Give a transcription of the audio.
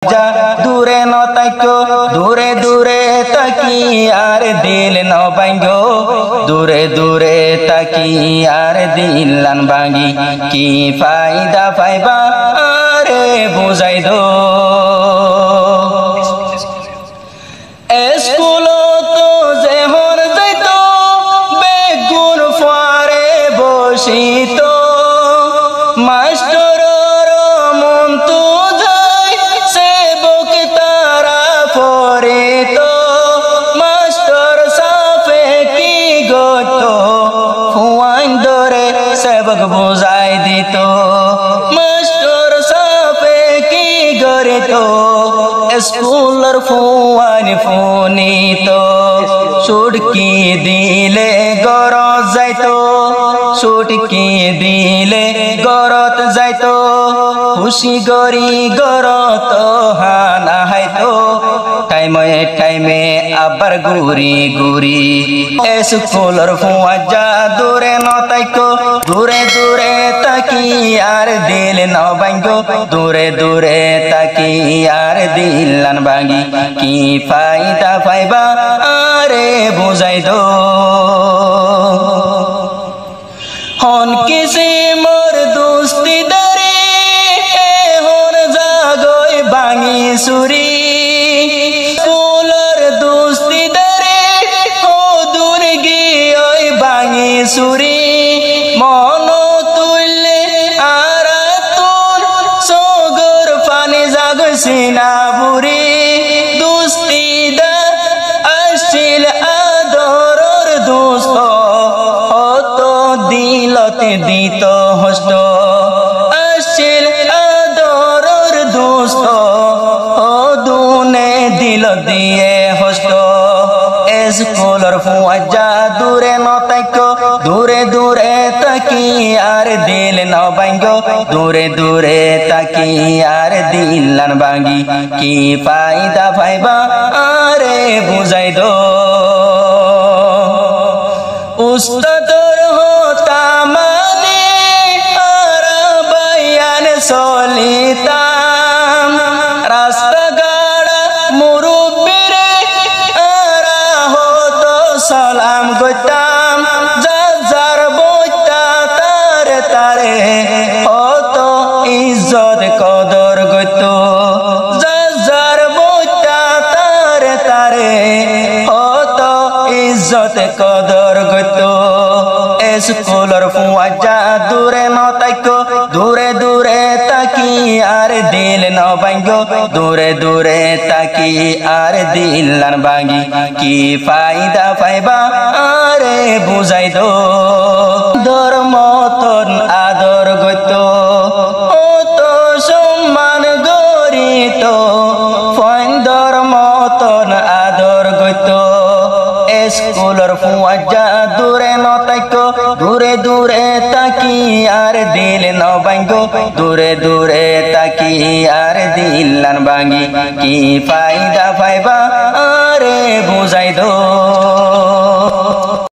যা দূরে ন তাইকো দূরে দূরে তাকি আর দিল ন ভাঙ্গো দূরে দূরে তাকি আর দিল লান ভাঙ্গি কি ফায়দা পাইবা আরে বুঝাই দো স্কুলো তো যেহর যাইতো বেগুন ফারে বসিতো মাস্টার মন তো যায় সেবক তারা পরে তো মাস্টার সাফে কি গতো ফুয়াইন ধরে সেবক বুঝাই দিত মাস্টার সাফে কি করে তো স্কুলের ফুয়াইন ফুনিত সুটকি দিলে গরজ যাইতো সুটকি দিলে গরত যাইতো খুশি গরি গরত হানা হাইতো টাইমে আবার গুরি গুরি স্কুলের ফুয়া যা দূরে ন তাইকো দূরে দূরে তাকি আর দিল ন ভাঙ্গো দূরে দূরে তাকি আর দিল লান ভাঙ্গি কি ফায়দা পাইবা আরে বুঝাই দো হন কিসি মোর দোস্তি দারে হন জাগই ভাঙি সুরি স্কুলের দোস্তি দারে ও দূর গিয়ে ভাঙি সুরি মন তুললে আর তোর সগর পানি জাগই সিনা বুড়ি দোস্তি দা আসছিল আদরর দোস্ত দিলতে দিত হস্ত আসছিল আদরর দোস্ত দুনে দিল দিয়ে হস্ত স্কুলের ফুয়া যা দূরে ন তাইকো দূরে দূরে তাকি আর দিল ন ভাঙ্গো দূরে দূরে তাকি আর দিল লান ভাঙ্গি কি ফায়দা পাইবা আরে বুঝাই দো উস্তাদর হতা মানে আর বয়ান চলিতাম রাস্তা গাড়া মুরব্বিরে আর হতো সালাম গইতাম যার বইতা তারে তারে হতো ইজ্জত কদর গইত যার বইতা তারে তারে হতো ইজ্জত কদর গইত স্কুলের ফুয়া যা দূরে ন তাইকো দূরে দূরে তাকি আর দিল ন ভাঙ্গো দূরে দূরে তাকি আর দিল লান ভাঙ্গি কি ফায়দা পাইবা আরে বুঝাই দো ধর্ম তন আদর গইত ও তো সম্মান গরিত ফাইন ধর্ম তন আদর গইত স্কুলের ফুয়া যা দূরে ন তাইকো দূরে দূরে তাকি আর দিল ন ভাঙ্গো দূরে দূরে তাকি আর দিল লান ভাঙ্গি কি ফায়দা পাইবা আরে বুঝাই দো।